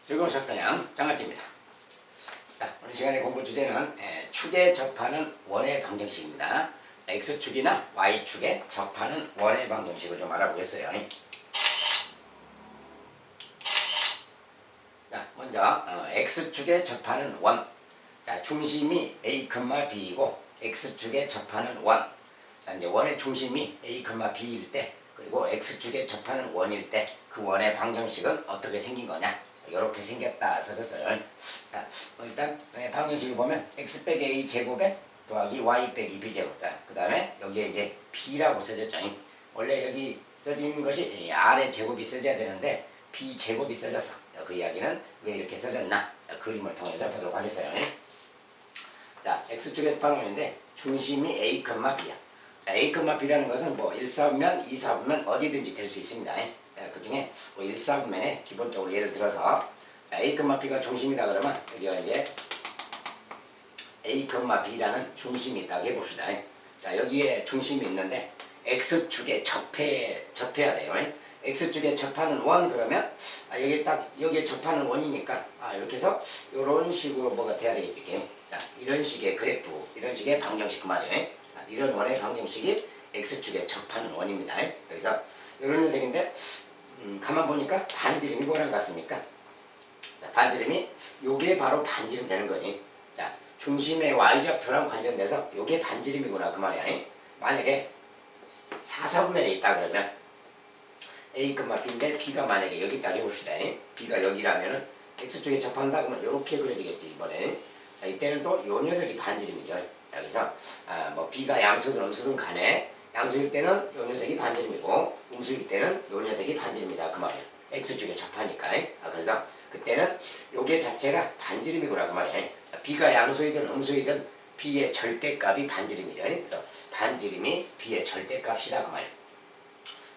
즐거운 수학사냥 장아찌입니다. 자, 오늘 시간의 공부 주제는 축에 접하는 원의 방정식입니다. X축이나 Y축에 접하는 원의 방정식을 좀 알아보겠어요. 자, 먼저 X축에 접하는 원. 자, 중심이 A, B이고 X축에 접하는 원. 자, 이제 원의 중심이 A, B일 때, 그리고 X축에 접하는 원일 때 그 원의 방정식은 어떻게 생긴 거냐? 이렇게 생겼다 써졌어요. 자, 일단 방정식을 보면 x 빼기 a 제곱에 더하기 y 빼기 b 제곱. 그 다음에 여기에 이제 b라고 써졌죠. 원래 여기 써진 것이 r의 제곱이 써져야 되는데 b 제곱이 써졌어. 그 이야기는 왜 이렇게 써졌나? 그림을 통해서 보도록 하겠어요. 자, x축의 방정식인데 중심이 a, b야. 자, a, b라는 것은 뭐 1사분면, 2사분면 어디든지 될 수 있습니다. 그 중에 뭐 1사분면에 기본적으로 예를 들어서 A, B가 중심이다 그러면 여기가 이제 A, B라는 중심이 있다고 해봅시다. 자, 여기에 중심이 있는데 X축에 접해야 돼요. X축에 접하는 원 그러면 여기 딱 여기에 접하는 원이니까 이렇게 해서 이런 식으로 뭐가 돼야 되겠지. 자, 이런 식의 그래프, 이런 식의 방정식 그 말이에요. 자, 이런 원의 방정식이 X축에 접하는 원입니다. 그래서 이런 녀석인데 가만 보니까 반지름이 뭐랑 같습니까? 자, 반지름이 요게 바로 반지름 되는 거지. 자, 중심의 y좌표랑 관련돼서 요게 반지름이구나 그 말이야. 만약에 4사분면에 있다 그러면 A, B인데 B가 만약에 여기 있다고 해봅시다. B가 여기라면은 X쪽에 접한다 그러면 요렇게 그려지겠지 이번에. 자, 이때는 또 요 녀석이 반지름이죠. 자, 그래서 뭐 B가 양수든 음수든 간에 양수일 때는 요 녀석이 반지름이고 음수일 때는 요 녀석이 반지름이다 그 말이야. X축에 접하니까. 그래서 그때는 요게 자체가 반지름이구나 그 말이야. 자, B가 양수이든 음수이든 B의 절대값이 반지름이죠. 그래서 반지름이 B의 절대값이다 그 말이야.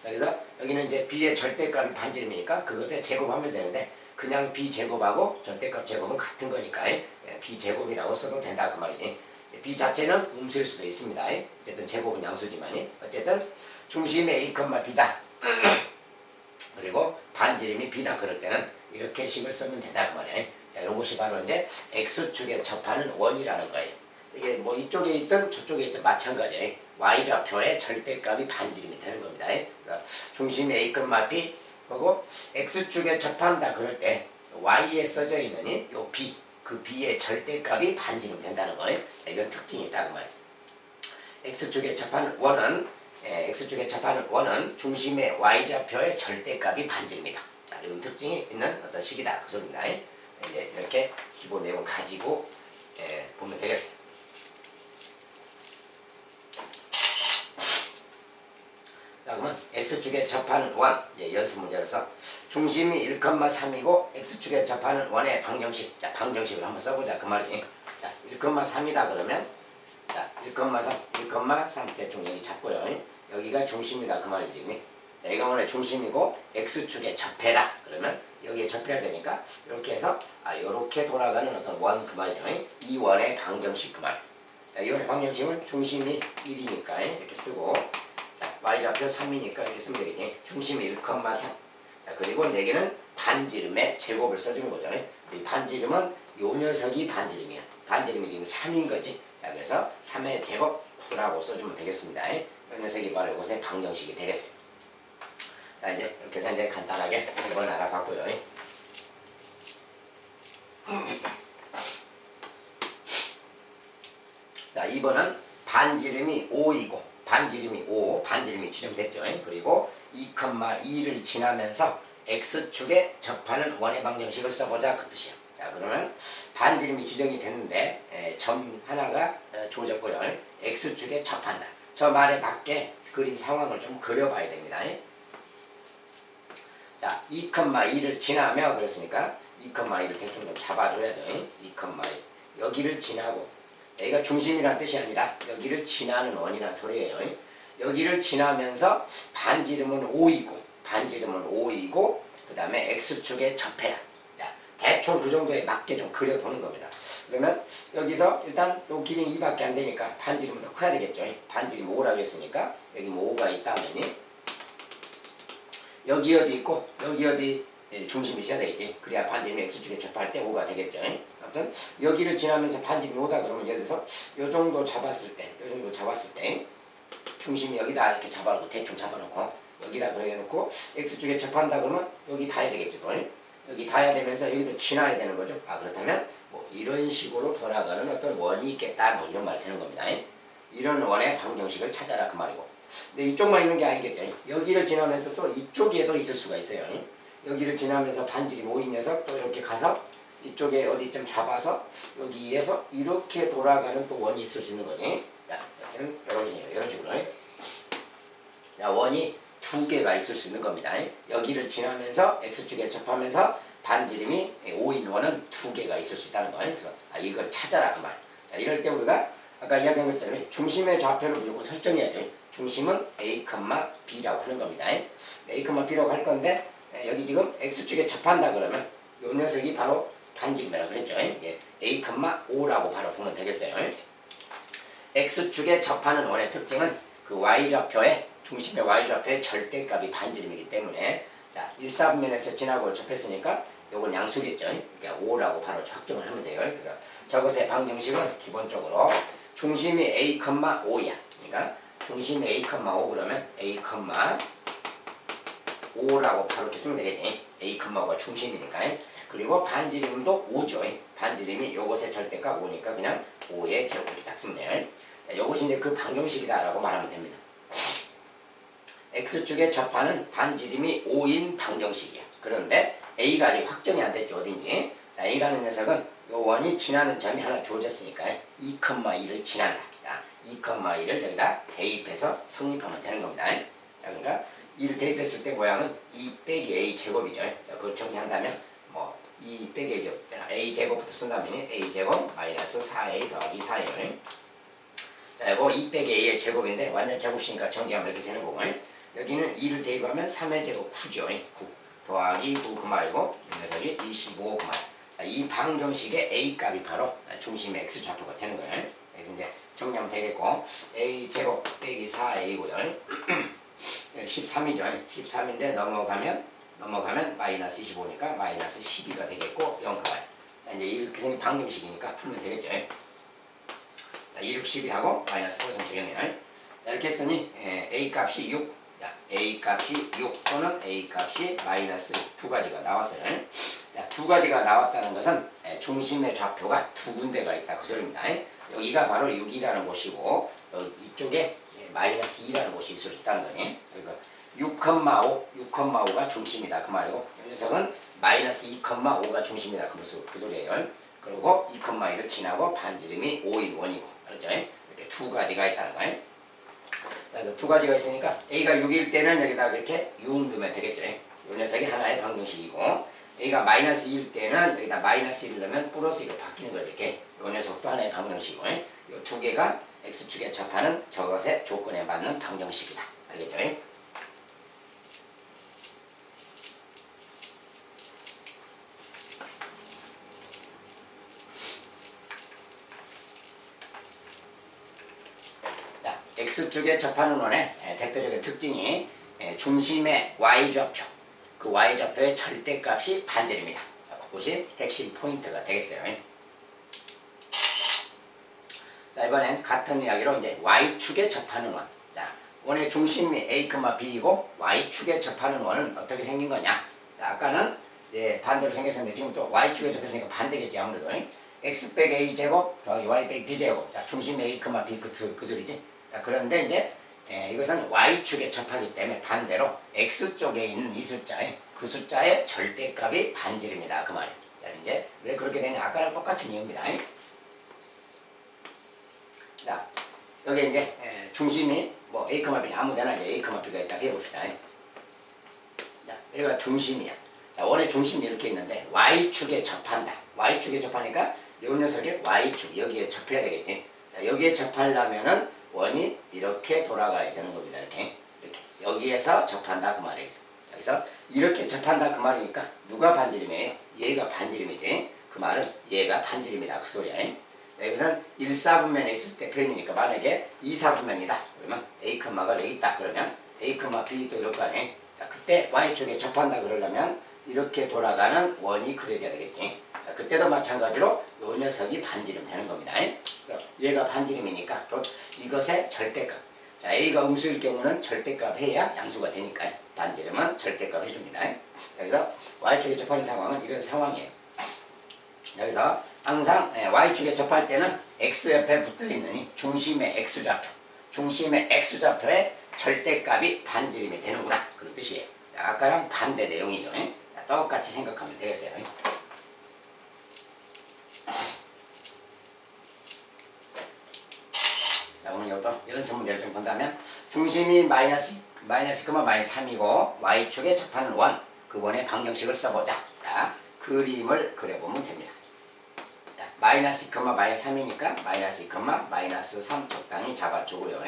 자, 그래서 여기는 이제 B의 절대값이 반지름이니까 그것에 제곱하면 되는데 그냥 B 제곱하고 절대값 제곱은 같은 거니까 B 제곱이라고 써도 된다 그 말이지. B 자체는 음수일 수도 있습니다. 어쨌든 제곱은 양수지만 어쨌든 중심이 A, B다. 그리고 반지름이 B다. 그럴 때는 이렇게 식을 쓰면 된다 그 말이에요. 자, 이것이 바로 이제 X축에 접하는 원이라는 거예요. 이게 뭐 이쪽에 있든 저쪽에 있든 마찬가지예요. Y좌표의 절대값이 반지름이 되는 겁니다. 그러니까 중심이 A, B 그리고 X축에 접한다 그럴 때 Y에 써져 있는 요 B 그 B의 절대값이 반지름 된다는 거예요. 이런 특징이 있다고 말이에요. X축에 접하는 원은 X축에 접하는 원은 중심의 Y좌표의 절대값이 반지름이다. 자, 이런 특징이 있는 어떤 식이다. 그 소리입니다. 이제 이렇게 기본 내용 가지고 보면 되겠습니다. 자, 그러면 X축에 접하는 원, 연습 문제로서 중심이 1,3이고 X축에 접하는 원의 방정식. 자, 방정식을 한번 써보자 그 말이지. 자, 1,3이다 그러면 자, 1,3 대충 여기 잡고요. 여기가 중심이다 그 말이지. 자, 이거 원의 중심이고 X축에 접해라 그러면 여기에 접해야 되니까 이렇게 해서 이렇게 돌아가는 어떤 원 그 말이죠. 이 원의 방정식 그 말. 자, 이 원의 방정식은 중심이 1이니까 이렇게 쓰고 자, y좌표 3이니까 이렇게 쓰면 되겠지. 중심이 1,3. 자, 그리고 여기는 반지름의 제곱을 써주는 거죠. 이 반지름은 요 녀석이 반지름이야. 반지름이 지금 3인 거지. 자, 그래서 3의 제곱이라고 써주면 되겠습니다. 이 녀석이 바로 이것의 방정식이 되겠어요. 자, 이제 이렇게 해서 이제 간단하게 이걸 알아봤고요. 자, 2번은 반지름이 5이고 반지름이 5, 반지름이 지정됐죠. 그리고 2,2를 지나면서 X축에 접하는 원의 방정식을 써보자 그 뜻이야. 자, 그러면 반지름이 지정이 됐는데 점 하나가 주어졌고요. X축에 접한다. 저 말에 맞게 그림 상황을 좀 그려봐야 됩니다. 자, 2,2를 지나며 그랬으니까 2,2를 대충 좀 잡아줘야죠. 2,2 여기를 지나고 여기가 중심이란 뜻이 아니라 여기를 지나는 원이란 소리예요. 여기를 지나면서 반지름은 5이고 그 다음에 X축에 접해야. 자, 대충 그 정도에 맞게 좀 그려보는 겁니다. 그러면 여기서 일단 요 길이는 2밖에 안 되니까 반지름은 더 커야 되겠죠. 반지름 5라고 했으니까 여기 뭐 5가 있다면 여기 어디 있고 여기 어디 중심이 있어야 되겠지. 그래야 반지름이 X축에 접할 때 5가 되겠죠. 아무튼 여기를 지나면서 반지름이 5다 그러면 예를 들어서 요 정도 잡았을 때 중심이 여기다 이렇게 잡아놓고 대충 잡아놓고 여기다 그래놓고 X축에 접한다 그러면 여기 닿아야 되겠죠. 여기 닿아야 되면서 여기도 지나야 되는 거죠. 그렇다면 뭐 이런 식으로 돌아가는 어떤 원이 있겠다 뭐 이런 말이 되는 겁니다. 이런 원의 방정식을 찾아라 그 말이고. 근데 이쪽만 있는 게 아니겠죠. 여기를 지나면서 또 이쪽에도 있을 수가 있어요. 여기를 지나면서 반지름 5인 녀석 또 이렇게 가서 이쪽에 어디좀 잡아서 여기에서 이렇게 돌아가는 또 원이 있을 수 있는 거지. 자, 이런 식으로. 자, 원이 두 개가 있을 수 있는 겁니다. 여기를 지나면서 X축에 접하면서 반지름이 5인 원은 두 개가 있을 수 있다는 거예요. 그래서 이걸 찾아라 그 말. 자, 이럴 때 우리가 아까 이야기한 것처럼 중심의 좌표를 무조건 설정해야 돼. 중심은 A, B라고 하는 겁니다. A, B라고 할 건데 여기 지금 X축에 접한다 그러면 이 녀석이 바로 반지름이라고 그랬죠. A, O라고 바로 보면 되겠어요. X축에 접하는 원의 특징은 그 Y좌표의 중심의 Y좌표의 절대값이 반지름이기 때문에 자, 1, 4분면에서 지나고 접했으니까 요건 양수겠죠. 그러니까 5라고 바로 확정을 하면 돼요. 그래서 저것의 방정식은 기본적으로 중심이 A, 5야. 그러니까 중심이 A, 5 그러면 A, 5라고 바로 이렇게 쓰면 되겠지. A, 5가 중심이니까. 그리고 반지름도 5죠. 반지름이 요것의 절대값 5니까 그냥 5의 제곱이 딱 쓰면 돼요. 자, 요것이 이제 그 방정식이다라고 말하면 됩니다. X축에 접하는 반지름이 5인 방정식이야. 그런데 A가 아직 확정이 안 됐죠. 어딘지. 자, A라는 녀석은 요 원이 지나는 점이 하나 주어졌으니까 2,2를 지난다. 자, 2,2를 여기다 대입해서 성립하면 되는 겁니다. 자, 그러니까 2를 대입했을 때 모양은 2 빼기 A 제곱이죠. 자, 그걸 정리한다면 뭐 2 빼기 A죠. 자, A 제곱부터 쓴다면 A 제곱 마이너스 4A 더하기 4A. 자, 이거 2 빼기 A의 제곱인데 완전 제곱이니까 정리하면 이렇게 되는 거고. 여기는 2를 대입하면 3의 제곱 9죠. 9 더하기 9 그 말이고 이 녀석이 25 그 말. 자, 이 방정식의 A 값이 바로 중심의 X 좌표가 되는 거예요. 그래서 이제 정리하면 되겠고 A 제곱 빼기 4A고요. 13이죠. 13인데 넘어가면 마이너스 25니까 마이너스 12가 되겠고 0 그 말. 자, 이제 이렇게 생긴 방정식이니까 풀면 되겠죠. 자, 2, 6, 12하고 마이너스 4선택 0이에요. 이렇게 했으니 A 값이 6, A 값이 6 또는 A 값이 마이너스 두 가지가 나왔어요. 자, 두 가지가 나왔다는 것은 중심의 좌표가 두 군데가 있다 그 소리입니다. 여기가 바로 6이라는 곳이고 이쪽에 마이너스 2라는 곳이 있을 수 있다는 거니. 그래서 6,5가 중심이다 그 말이고 이 녀석은 마이너스 2,5가 중심이다 그 소리예요. 그리고 2,2를 지나고 반지름이 5인 원이고 그렇죠? 이렇게 두 가지가 있다는 거예요. 그래서 두 가지가 있으니까 A가 6일 때는 여기다 이렇게 6 넣으면 되겠죠. 이 녀석이 하나의 방정식이고 A가 마이너스 2일 때는 여기다 마이너스 1을 넣으면 플러스 1로 바뀌는 거죠. 이렇게 이 녀석도 하나의 방정식이고 이 두 개가 X축에 접하는 저것의 조건에 맞는 방정식이다. 알겠죠? X축에 접하는 원의 대표적인 특징이 중심의 Y좌표, 그 Y좌표의 절대값이 반지름이다. 자, 그것이 핵심 포인트가 되겠어요. 자, 이번엔 같은 이야기로 이제 Y축에 접하는 원. 자, 원의 중심이 A, B이고 Y축에 접하는 원은 어떻게 생긴 거냐? 자, 아까는 반대로 생겼었는데 지금 또 Y축에 접했으니까 반대겠지 아무래도. X 빼기 A 제곱 더하기 Y 빼기 B 제곱. 자, 중심이 A, B 그 소리지. 자, 그런데 이제 이것은 Y축에 접하기 때문에 반대로 X쪽에 있는 이 숫자에 그 숫자의 절대값이 반지름이다 그 말이에요. 자, 이제 왜 그렇게 되냐? 아까랑 똑같은 이유입니다. 자, 여기 이제 중심이 뭐 A, B 아무 데나 이제 A, B가 있다 해봅시다. 자, 여기가 중심이야. 자, 원의 중심이 이렇게 있는데 Y축에 접한다. Y축에 접하니까 이 녀석이 Y축 여기에 접해야 되겠지. 자, 여기에 접하려면은 원이 이렇게 돌아가야 되는 겁니다. 이렇게 여기에서 접한다 그 말이에요. 그래서 이렇게 접한다 그 말이니까 누가 반지름이에요? 얘가 반지름이지. 그 말은 얘가 반지름이다 그 소리야. 여기서는 1, 4분면에 있을 때 표현이니까 만약에 2, 4분면이다 그러면 A,가 여기 있다 그러면 A, B도 이럴 거 아니에요. 자, 그때 Y축에 접한다 그러려면 이렇게 돌아가는 원이 그려져야 되겠지. 자, 그때도 마찬가지로 요 녀석이 반지름 되는 겁니다. 그래서 얘가 반지름이니까 또 이것의 절대값. 자, A가 음수일 경우는 절대값 해야 양수가 되니까 반지름은 절대값 해줍니다. 그래서 Y축에 접하는 상황은 이런 상황이에요. 여기서 항상 Y축에 접할 때는 X 옆에 붙어있느니 중심의 X좌표, 중심의 X좌표의 절대값이 반지름이 되는구나, 그런 뜻이에요. 자, 아까랑 반대 내용이죠. 자, 똑같이 생각하면 되겠어요. 자, 오늘 이것도 연습 문제를 좀 본다면 중심이 마이너스 3이고 Y축에 접하는 원, 그 원의 방정식을 써보자. 자, 그림을 그려보면 됩니다. 자, 마이너스 2, 마이너스 3이니까 마이너스 2, 마이너스 3 적당히 잡아주고요.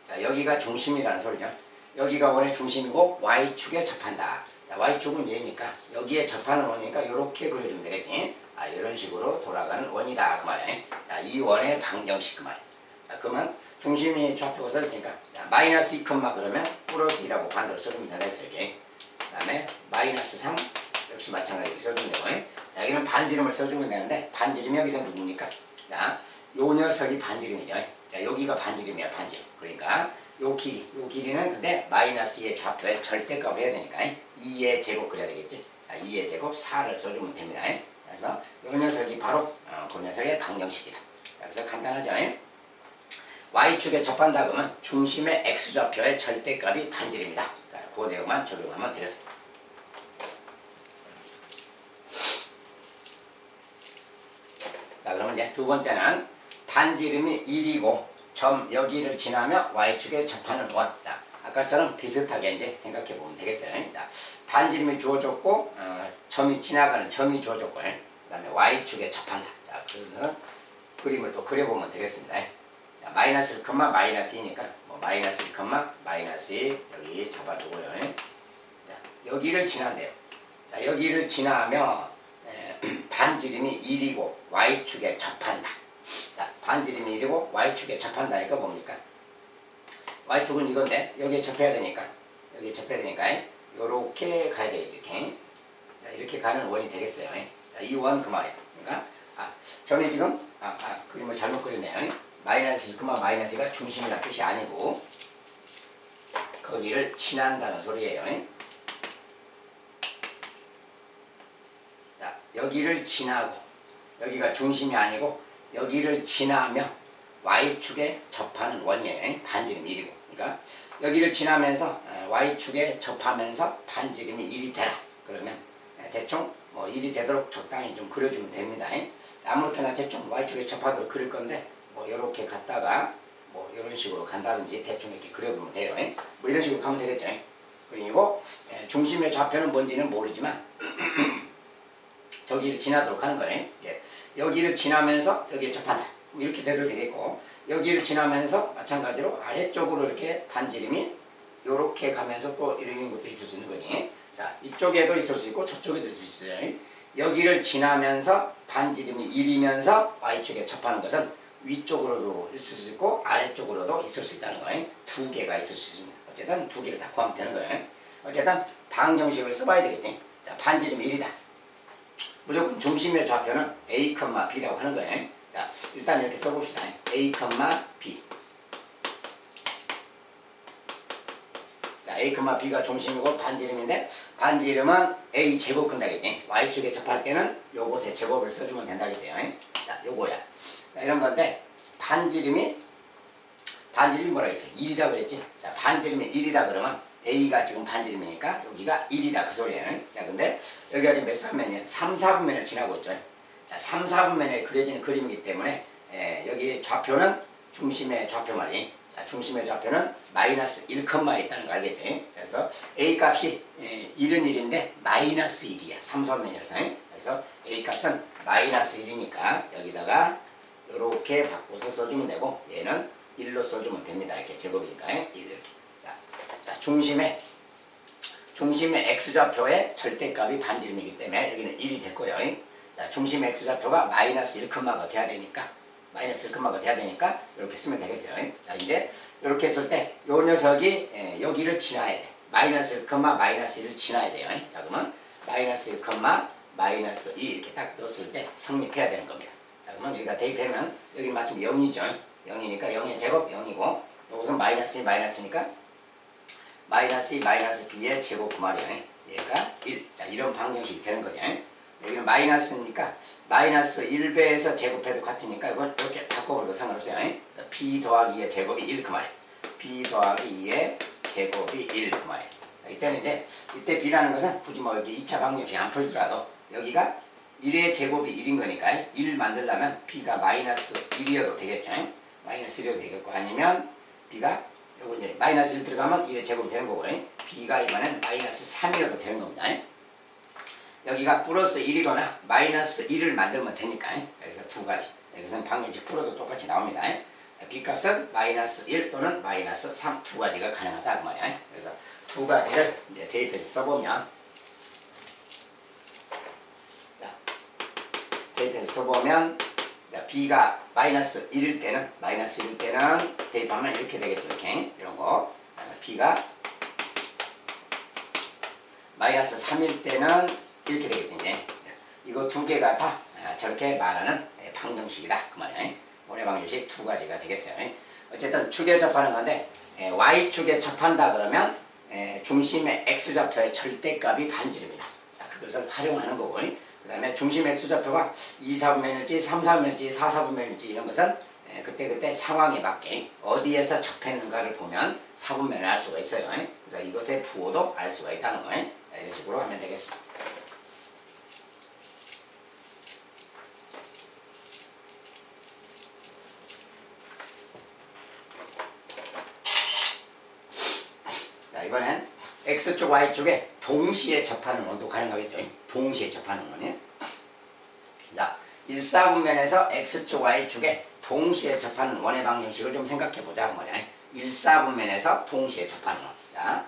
자, 여기가 중심이라는 소리죠. 여기가 원의 중심이고 Y축에 접한다. 자, Y축은 얘니까 여기에 접하는 원이니까 이렇게 그려주면 되겠지. 아, 이런 식으로 돌아가는 원이다, 그 말이에요. 자, 이 원의 방정식, 그 말이에요. 자, 그러면 중심이 좌표가 써있으니까 자, 마이너스 2, 그러면 플러스 2라고 반대로 써주면 된다 했어요. 이렇게. 그 다음에 마이너스 3 역시 마찬가지로 써주면 되고, 자, 여기는 반지름을 써주면 되는데 반지름이 여기서 누굽니까? 자, 요 녀석이 반지름이죠. 자, 여기가 반지름이야, 반지름. 그러니까 요 길이는 근데 마이너스 2의 좌표에 절대값을 해야 되니까 2의 제곱 그려야 되겠지. 자, 2의 제곱 4를 써주면 됩니다. 그래서 요 녀석이 바로 그 녀석의 방정식이다. 그래서 간단하죠. Y축에 접한다 그러면 중심의 X좌표의 절대값이 반지름이다. 그 내용만 적용하면 되겠습니다. 자, 그러면 이제 두 번째는 반지름이 1이고 점 여기를 지나며 Y축에 접하는 원. 자, 아까처럼 비슷하게 이제 생각해 보면 되겠어요. 자, 반지름이 주어졌고 점이 지나가는 점이 주어졌고 그 다음에 Y축에 접한다. 자, 그래서 그림을 또 그려보면 되겠습니다. 자, 마이너스 1, 마이너스 2니까 뭐 마이너스 1, 마이너스 2 여기 잡아주고요. 자, 여기를 지난대요. 자, 여기를 지나며 반지름이 1이고 Y축에 접한다. 자, 반지름이 1이고 Y축에 접한다니까 뭡니까? Y축은 이건데 여기에 접해야 되니까 요렇게 가야 되겠지. 이렇게. 자, 이렇게 가는 원이 되겠어요. 자, 이 원 그 말이에요. 그러니까 점이 지금 그림을 잘못 그렸네요. 마이너스 1, 마이너스 2가 중심이라는 뜻이 아니고 거기를 지난다는 소리예요. 자, 여기를 지나고 여기가 중심이 아니고 여기를 지나며 Y축에 접하는 원이에요. 반지름이 1이고. 그러니까 여기를 지나면서 Y축에 접하면서 반지름이 1이 되라. 그러면 대충 뭐 1이 되도록 적당히 좀 그려주면 됩니다. 아무렇게나 대충 Y축에 접하도록 그릴 건데 뭐 이렇게 갔다가 뭐 이런 식으로 간다든지 대충 이렇게 그려보면 돼요. 뭐 이런 식으로 가면 되겠죠. 그리고 중심의 좌표는 뭔지는 모르지만 저기를 지나도록 하는 거예요. 여기를 지나면서 여기에 접한다. 이렇게 돼도 되겠고 여기를 지나면서 마찬가지로 아래쪽으로 이렇게 반지름이 이렇게 가면서 또 이런 것도 있을 수 있는 거지. 자, 이쪽에도 있을 수 있고 저쪽에도 있을 수 있어요. 여기를 지나면서 반지름이 1이면서 Y축에 접하는 것은 위쪽으로도 있을 수 있고 아래쪽으로도 있을 수 있다는 거예요. 두 개가 있을 수 있습니다. 어쨌든 두 개를 다 구하면 되는 거예요. 어쨌든 방정식을 써봐야 되겠지. 자, 반지름이 1이다. 무조건 중심의 좌표는 A, B라고 하는 거예요. 자, 일단 이렇게 써봅시다. A, B. 자, A, B가 중심이고 반지름인데 반지름은 A 제곱 근다겠지. Y축에 접할 때는 요것에 제곱을 써주면 된다겠어요. 자, 요거야. 자, 이런 건데 반지름이 뭐라 했어요? 1이다 그랬지. 자, 반지름이 1이다 그러면 A가 지금 반지름이니까 여기가 1이다 그 소리예요. 자, 근데 여기가 지금 몇 사분면이에요? 3, 4분면을 지나고 있죠. 자, 3, 4분면에 그려지는 그림이기 때문에 여기 좌표는 중심의 좌표 말이. 자, 중심의 좌표는 마이너스 1컴마에 있다는 거 알겠죠? 그래서 A 값이 1은 1인데 마이너스 1이야. 3, 4분면이라서. 그래서 A 값은 마이너스 1이니까 여기다가 이렇게 바꿔서 써주면 되고 얘는 1로 써주면 됩니다. 이렇게 제곱이니까 1 이렇게. 자, 중심의 X좌표의 절대값이 반지름이기 때문에 여기는 1이 됐고요. 자, 중심의 X좌표가 마이너스 1컴마가 돼야 되니까 이렇게 쓰면 되겠어요. 자, 이제 이렇게 했을 때 요 녀석이 여기를 지나야 돼. 마이너스 1, 마이너스 1을 지나야 돼요. 자, 그러면 마이너스 1, 마이너스 2 이렇게 딱 넣었을 때 성립해야 되는 겁니다. 자, 그러면 여기다 대입하면 여기 마침 0이죠. 0이니까 0의 제곱 0이고 이것은 마이너스 2 마이너스니까 마이너스 2 마이너스 b의 제곱 그 말이에요. 얘가 1. 자, 이런 방정식이 되는 거죠. 여기는 마이너스니까 마이너스 1배에서 제곱해도 같으니까 이건 이렇게 바꿔버려도 상관없어요. b 더하기 2의 제곱이 1 그 말이에요. b 더하기 2의 제곱이 1 그 말이에요. 이때는 이제 이때 b라는 것은 굳이 뭐 여기 2차 방정식 안 풀더라도 여기가 1의 제곱이 1인 거니까 1 만들려면 b가 마이너스 1이어도 되겠죠. 마이너스 1이어도 되겠고 아니면 b가 요거 이제 마이너스 1 들어가면 1의 제곱이 되는 거고 b가 이번엔 마이너스 3이어도 되는 겁니다. 여기가 플러스 1이거나 마이너스 1을 만들면 되니까 여기서 두 가지 여기서는 방정식 풀어도 똑같이 나옵니다. b값은 마이너스 1 또는 마이너스 3 두 가지가 가능하다 그 말이야. 그래서 두 가지를 이제 대입해서 써보면 b가 마이너스 1일 때는 대입하면 이렇게 되겠죠. 이렇게 이런 거 b가 마이너스 3일 때는 이렇게 되겠죠. 이제 이거 두 개가 다 저렇게 말하는 방정식이다 그 말이야. 원의 방정식 두 가지가 되겠어요. 어쨌든 축에 접하는 건데 y축에 접한다 그러면 중심의 x좌표의 절대값이 반지름이다. 자, 그것을 활용하는 거고 그 다음에 중심 x좌표가 2, 4분면일지 3, 4분면일지 4, 4분면일지 이런 것은 그때 상황에 맞게 어디에서 접했는가를 보면 4분면을 알 수가 있어요. 그래서 이것의 부호도 알 수가 있다는 거예요. 이런 식으로 하면 되겠습니다. 자, 이번엔 x축, y축에 동시에 접하는 원도 가능하겠죠. 동시에 접하는 원이. 자, 1, 4분면에서 x축, y축에 동시에 접하는 원의 방정식을 좀 생각해보자 그 말이야. 1, 4분면에서 동시에 접하는 원. 자,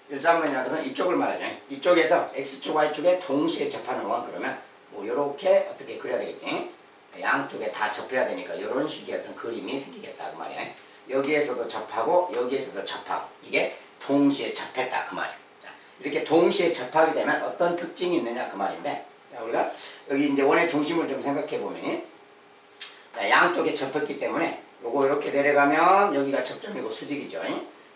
1, 4분면이라는 것은 이쪽을 말하죠. 이쪽에서 x축, y축에 동시에 접하는 원 그러면 뭐 요렇게 어떻게 그려야 되겠지. 양쪽에 다 접해야 되니까 이런 식의 어떤 그림이 생기겠다 그 말이야. 여기에서도 접하고 여기에서도 접하고 이게 동시에 접했다 그 말이에요. 자, 이렇게 동시에 접하게 되면 어떤 특징이 있느냐 그 말인데 자, 우리가 여기 이제 원의 중심을 좀 생각해 보면 양쪽에 접했기 때문에 요거 이렇게 내려가면 여기가 접점이고 수직이죠.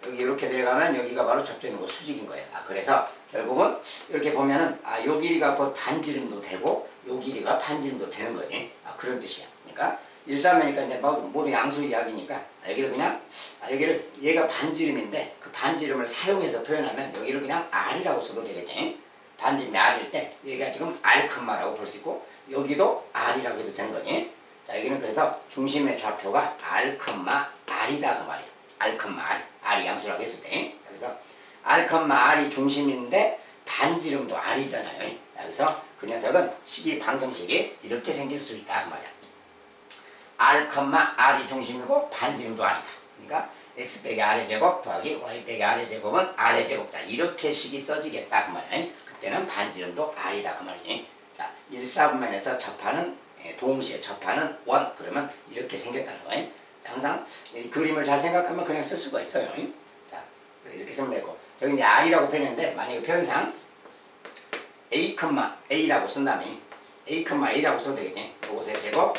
여기 이렇게 내려가면 여기가 바로 접점이고 수직인 거예요. 그래서 결국은 이렇게 보면은 요 길이가 반지름도 되고 요 길이가 반지름도 되는 거지. 그런 뜻이야. 그러니까 1,3이니까 이제 모두 양수 이야기니까 여기를 그냥 여기를 얘가 반지름인데 그 반지름을 사용해서 표현하면 여기를 그냥 R이라고 써도 되겠지. 반지름이 R일 때 여기가 지금 R라고 볼 수 있고 여기도 R이라고 해도 되는 거지. 자, 여기는 그래서 중심의 좌표가 R,R이다 그 말이야. R,R R이 양수라고 했을 때 그래서 R,R이 중심인데 반지름도 R이잖아요. 그래서 그 녀석은 식이 방정식이 이렇게 생길 수 있다 그 말이야. R,R이 중심이고 반지름도 R이다. 그러니까 x 빼기 R의 제곱 더하기 y 빼기 R의 제곱은 R의 제곱. 자, 이렇게 식이 써지겠다 그 말이야. 그때는 반지름도 R이다 그 말이지. 자, 1, 4분면에서 접하는 동시에 접하는 원 그러면 이렇게 생겼다는 거예요. 항상 이 그림을 잘 생각하면 그냥 쓸 수가 있어요. 자, 이렇게 쓰면 되고 저기 이제 R이라고 표현했는데 만약에 표현상 A,A라고 쓴다면 A,A라고 써도 되겠지. 이것의 제곱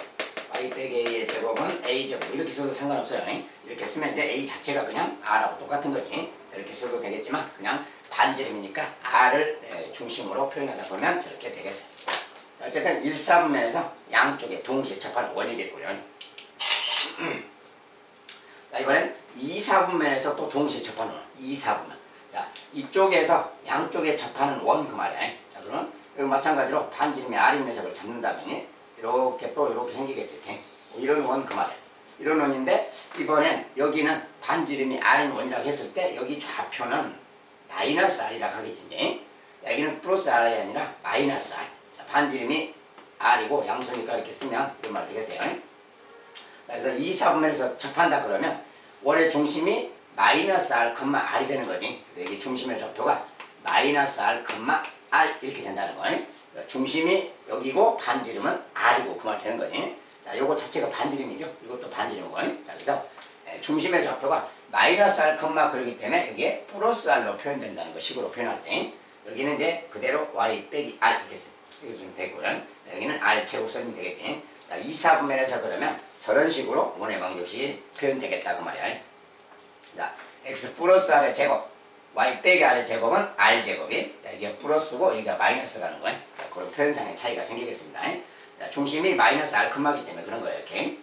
y 빼기 a의 제곱은 a제곱 이렇게 써도 상관없어요. 이렇게 쓰면 이제 a 자체가 그냥 r하고 똑같은 거지. 이렇게 써도 되겠지만 그냥 반지름이니까 r을 중심으로 표현하다 보면 저렇게 되겠어요. 어쨌든 1, 4분면에서 양쪽에 동시에 접하는 원이겠고요. 자, 이번엔 2, 4분면에서 또 동시에 접하는 원. 2, 4분면. 자, 이쪽에서 양쪽에 접하는 원 그 말이야. 자, 그러면 여기 마찬가지로 반지름이 r인 녀석을 잡는다면 이렇게 또 이렇게 생기겠지. 이런 원 그 말이야. 이런 원인데 이번엔 여기는 반지름이 R인 원이라고 했을 때 여기 좌표는 마이너스 R이라고 하겠지. 여기는 플러스 R이 아니라 마이너스 R. 자, 반지름이 R이고 양수니까 이렇게 쓰면 이런 말이 되겠어요. 그래서 2, 4분면에서 접한다 그러면 원의 중심이 마이너스 R, R이 되는 거지. 그래서 여기 중심의 좌표가 마이너스 R, R 이렇게 된다는 거예요. 중심이 여기고 반지름은 R이고 그 말 되는 거지. 자, 요거 자체가 반지름이죠. 이것도 반지름이고. 자, 그래서 중심의 좌표가 마이너스 R, 그러기 때문에 여기에 플러스 R로 표현된다는 거 식으로 표현할 때 여기는 이제 그대로 y 빼기 r 이렇게 쓰면 됐고요. 여기는 r 제곱 써주면 되겠지. 자, 2, 4분면에서 그러면 저런 식으로 원의 방정식이 표현되겠다 그 말이야. 자, x 플러스 r의 제곱, y 빼기 r의 제곱은 r 제곱이, 자, 이게 플러스고 여기가 마이너스라는 거야. 자, 그런 표현상의 차이가 생기겠습니다. 자, 중심이 마이너스 r 컴마기 때문에 그런 거예요. 이렇게.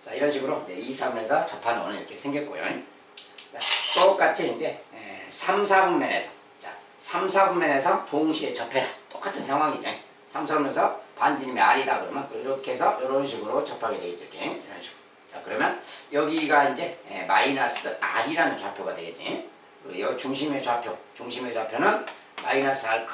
자, 이런 식으로 2, 3에서 접하는 원은 이렇게 생겼고요. 자, 똑같이 이제 3, 4분면에서, 자, 3, 4분면에서 동시에 접해라. 똑같은 상황이죠. 3, 4분면에서 반지름이 r이다 그러면 또 이렇게 해서 이런 식으로 접하게 되겠죠. 이렇게. 이런 식으로. 자, 그러면 여기가 이제 마이너스 r이라는 좌표가 되겠지. 이 중심의 좌표는 마이너스 r,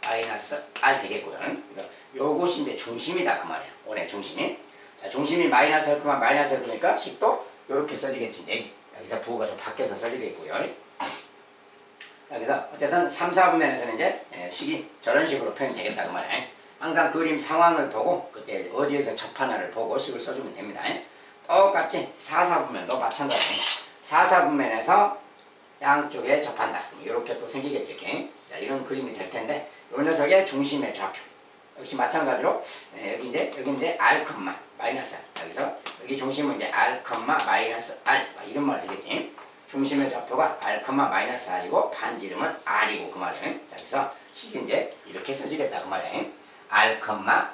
마이너스 r 되겠고요. 그래서 요것이 이제 중심이다 그 말이야. 원의 중심이. 자, 중심이 마이너스 r, 마이너스 r 그러니까 식도 이렇게 써지겠지. 여기서 부호가 좀 바뀌어서 써지겠고요. 그래서 어쨌든 3, 4분면에서는 이제 식이 저런 식으로 표현되겠다 그 말이야. 항상 그림 상황을 보고 그때 어디에서 접하나를 보고 식을 써주면 됩니다. 똑같이 4, 4분면도 마찬가지예요. 4, 4분면에서 양쪽에 접한다. 이렇게 또 생기겠죠. 이렇게. 자, 이런 그림이 될 텐데 이 녀석의 중심의 좌표 역시 마찬가지로 여기 이제 r, 마이너스 r. 여기서 여기 중심은 이제 r, 마이너스 r 이런 말 되겠지. 중심의 좌표가 r, 마이너스 r이고 반지름은 r이고 그 말이에요. 자, 그래서 식이 이제 이렇게 써지겠다 그 말이에요. r,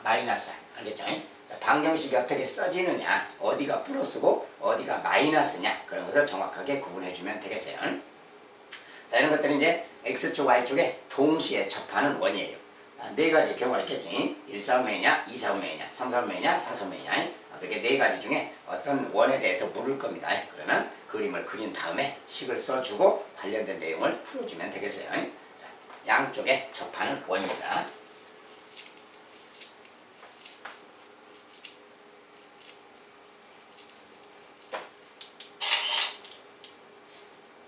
마이너스 r. 알겠죠? 자, 방정식이 어떻게 써지느냐, 어디가 플러스고 어디가 마이너스냐 그런 것을 정확하게 구분해 주면 되겠어요. 자, 이런 것들은 이제 x축, y축에 동시에 접하는 원이에요. 자, 네 가지 경우가 있겠지. 1, 4분면이냐, 2, 4분면이냐, 3, 4분면이냐, 4, 4분면이냐. 어떻게 네 가지 중에 어떤 원에 대해서 물을 겁니다. 그러면 그림을 그린 다음에 식을 써주고 관련된 내용을 풀어주면 되겠어요. 자, 양쪽에 접하는 원입니다.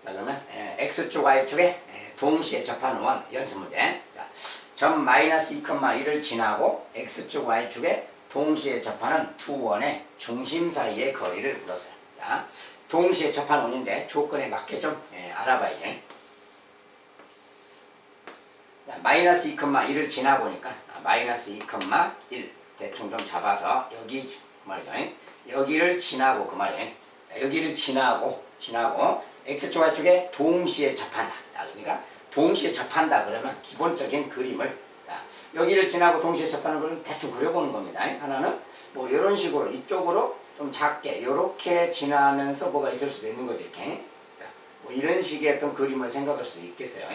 자, 그러면 x축, y축에 동시에 접하는 원 연습 문제. 자, 점 마이너스 2,1을 지나고 x축, y축에 동시에 접하는 두 원의 중심 사이의 거리를 물었어요. 자, 동시에 접하는 원인데 조건에 맞게 좀 알아봐야죠. 자, 마이너스 2,1을 지나보니까 마이너스 2,1 대충 좀 잡아서 여기 말이죠. 여기를 지나고 그 말이에요. 자, 여기를 지나고 x축, y축에 동시에 접한다. 자, 그러니까 동시에 접한다 그러면 기본적인 그림을, 자, 여기를 지나고 동시에 접하는 걸 대충 그려보는 겁니다. 하나는 뭐 이런 식으로 이쪽으로 좀 작게 이렇게 지나면서 뭐가 있을 수도 있는 거죠. 이렇게. 자, 뭐 이런 식의 어떤 그림을 생각할 수도 있겠어요.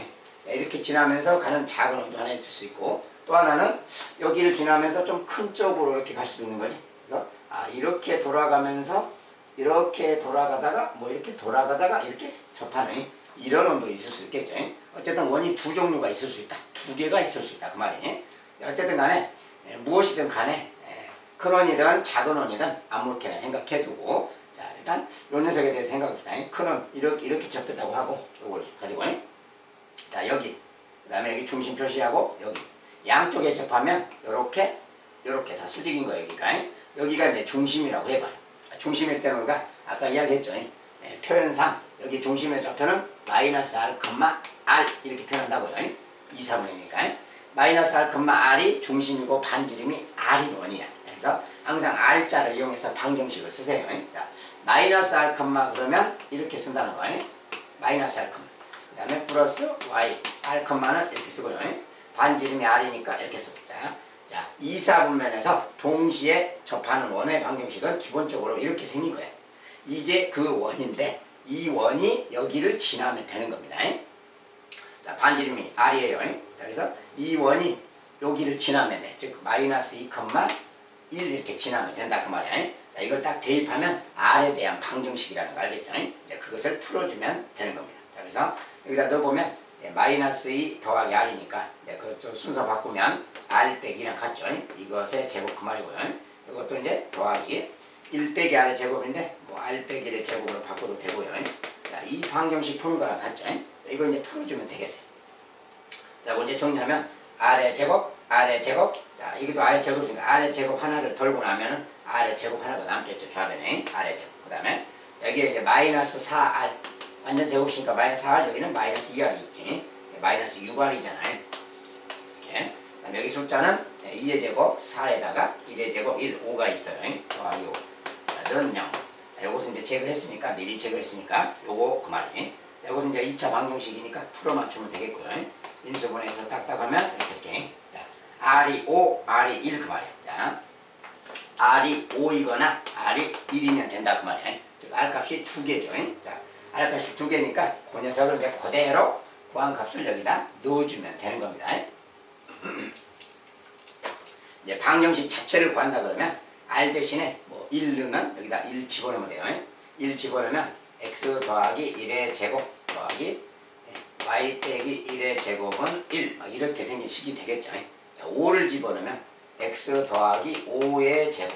자, 이렇게 지나면서 가는 작은 원도 하나 있을 수 있고, 또 하나는 여기를 지나면서 좀 큰 쪽으로 이렇게 갈 수도 있는 거지. 그래서 이렇게 돌아가면서 이렇게 돌아가다가 뭐 이렇게 돌아가다가 이렇게 접하는 이런 원도 있을 수 있겠죠. 어쨌든 원이 두 종류가 있을 수 있다. 두 개가 있을 수 있다. 그 말이니. 어쨌든 간에 무엇이든 간에 큰 원이든 작은 원이든 아무렇게나 생각해두고, 자, 일단 이 녀석에 대해서 생각합시다. 큰 원 이렇게 접했다고 하고 이걸 가지고, 자, 여기 그 다음에 여기 중심 표시하고 여기 양쪽에 접하면 요렇게 다 수직인 거예요. 여기가 이제 중심이라고 해봐요. 중심일 때는 우리가 아까 이야기했죠. 표현상 여기 중심의 좌표는 마이너스 r, r 이렇게 표현한다고요. 2, 3분이니까 마이너스 r, r이 중심이고 반지름이 r이 원이야. 그래서 항상 r자를 이용해서 방정식을 쓰세요. 자, 마이너스 r, 그러면 이렇게 쓴다는 거예요. 마이너스 r, 그 다음에 플러스 y, r는 이렇게 쓰고요. 반지름이 r이니까 이렇게 쓰고. 자, 2, 4분면에서 동시에 접하는 원의 방정식은 기본적으로 이렇게 생긴 거예요. 이게 그 원인데 이 원이 여기를 지나면 되는 겁니다. 자, 반지름이 r이에요. 자, 그래서 이 원이 여기를 지나면 돼. 즉 마이너스 2,1 이렇게 지나면 된다 그 말이야. 자, 이걸 딱 대입하면 r에 대한 방정식이라는 거 알겠죠? 이제 그것을 풀어주면 되는 겁니다. 자, 그래서 여기다 넣어보면 마이너스 2 더하기 r이니까 그 순서 바꾸면 r 빼기 2랑 같죠. 이것의 제곱 그 말이고요. 이것도 이제 더하기 1 빼기 r의 제곱인데 뭐 r 빼기 1의 제곱으로 바꿔도 되고요. 자, 이 방정식 푸는 거랑 같죠. 이거 이제 풀어주면 되겠어요. 자, 이제 정리하면 r의 제곱, 자, 이것도 r의 제곱이니까 r의 제곱 하나를 덜고 나면은 r의 제곱 하나가 남겠죠. 좌변에 r의 제곱. 그 다음에 여기에 이제 마이너스 4r 완전 제곱이니까 마이너스 4r, 여기는 마이너스 2r이 있지. 마이너스 6R이잖아요. 이렇게. 그다음에 여기 숫자는 2의 제곱 4에다가 1의 제곱 1, 5가 있어요. 더하기 5. 자, 는 0. 자, 요것은 이제 제거했으니까, 미리 제거했으니까, 요거 그 말이에요. 자, 요것은 이제 2차 방정식이니까 풀어 맞추면 되겠고요. 인수분해해서 딱딱하면 이렇게. 자, R이 5, R이 1 그 말이에요. 자, R이 5이거나 R이 1이면 된다 그 말이에요. 즉, R 값이 2개죠. 자, R 값이 2개니까 그 녀석을 이제 그대로 구한 값을 여기다 넣어주면 되는 겁니다. 이제 방정식 자체를 구한다 그러면 R 대신에 뭐 1 넣으면 여기다 1 집어넣으면 돼요. 1 집어넣으면 x 더하기 1의 제곱 더하기 y 빼기 1의 제곱은 1 이렇게 생긴 식이 되겠죠. 자, 5를 집어넣으면 x 더하기 5의 제곱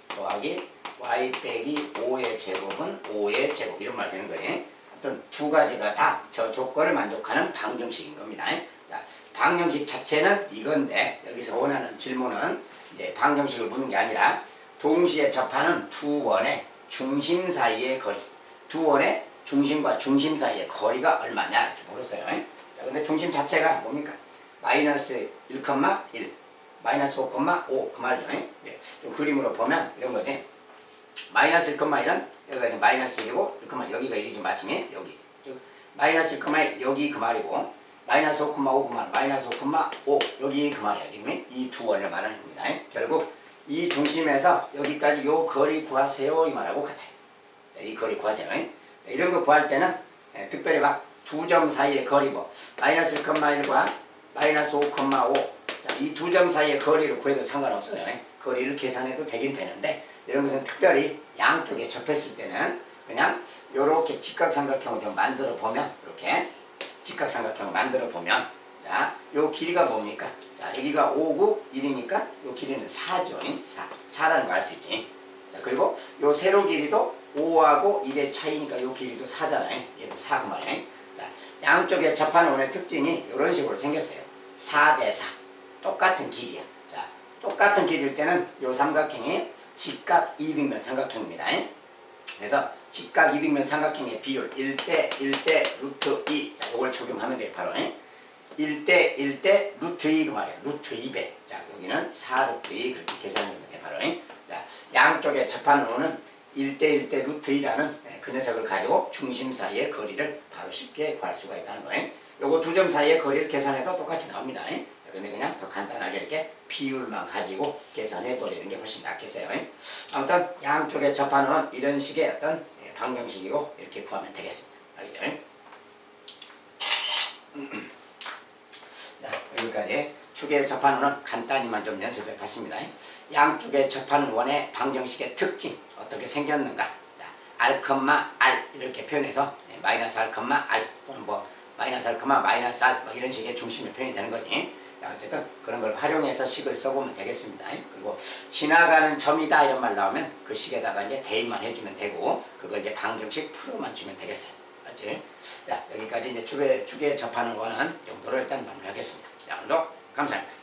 더하기 y 빼기 5의 제곱은 5의 제곱 이런 말 되는 거예요. 어떤 두 가지가 다 저 조건을 만족하는 방정식인 겁니다. 자, 방정식 자체는 이건데 여기서 원하는 질문은 이제 방정식을 묻는 게 아니라 동시에 접하는 두 원의 중심 사이의 거리, 두 원의 중심과 중심 사이의 거리가 얼마냐 이렇게 물었어요. 자, 근데 중심 자체가 뭡니까? 마이너스 1,1, 마이너스 5,5 그 말이죠. 좀 그림으로 보면 이런 거지. 마이너스 1,1은 여기가 이제 마이너스 1이고 1,1 여기가 1이지 마침이 여기. 즉 마이너스 1,1 여기 그 말이고 마이너스 5,5 그 말, 마이너스 5,5 여기 그 말이야. 지금 이 두 원을 말하는 겁니다. 결국 이 중심에서 여기까지 요 거리 구하세요 이 말하고 같아요. 이 거리 구하세요. 이런 거 구할 때는 특별히 막 두 점 사이의 거리 뭐 마이너스 1,1과 마이너스 5,5 이 두 점 사이의 거리를 구해도 상관없어요. 거리를 계산해도 되긴 되는데 이런 것은 특별히 양쪽에 접했을 때는 그냥 요렇게 직각삼각형을 좀 만들어 보면 이렇게 직각삼각형을 만들어 보면 자, 요 길이가 뭡니까? 자, 여기가 5, 9, 1이니까 요 길이는 4죠. 4라는 거 알 수 있지. 자, 그리고 요 세로 길이도 5하고 1의 차이니까 요 길이도 4잖아요. 얘도 4 그 말이에요. 자, 양쪽에 접하는 원의 특징이 이런 식으로 생겼어요. 4 대 4. 똑같은 길이야. 자, 똑같은 길일 때는 요 삼각형이 직각 이등변 삼각형입니다. 그래서 직각 이등변 삼각형의 비율 1대 1대 루트 2. 자, 요걸 적용하면 돼요. 바로. 1대 1대 루트 2 그 말이에요. 루트 2배. 자, 여기는 4 루트 2 그렇게 계산하면 돼요. 바로. 자, 양쪽에 접하는 원은 1대 1대 루트 2라는 그 녀석을 가지고 중심 사이의 거리를 바로 쉽게 구할 수가 있다는 거예요. 요거 두 점 사이의 거리를 계산해도 똑같이 나옵니다. 근데 그냥 더 간단하게 이렇게 비율만 가지고 계산해 버리는 게 훨씬 낫겠어요. 아무튼 양쪽에 접하는 원 이런 식의 어떤 방정식이고 이렇게 구하면 되겠습니다. 알겠죠? 자, 여기까지 축에 접하는 원 간단히만 좀 연습해 봤습니다. 양쪽에 접하는 원의 방정식의 특징 어떻게 생겼는가? 자, R, R 이렇게 표현해서 마이너스 R, R 또는 뭐 마이너스 R, 마이너스 R 뭐 이런 식의 중심의 표현이 되는 거지. 자, 어쨌든 그런 걸 활용해서 식을 써보면 되겠습니다. 그리고 지나가는 점이다 이런 말 나오면 그 식에다가 이제 대입만 해주면 되고 그걸 이제 방정식 풀어만 주면 되겠어요. 맞지? 자, 여기까지 이제 축에 접하는 원은 정도로 일단 마무리하겠습니다. 자, 오늘도 감사합니다.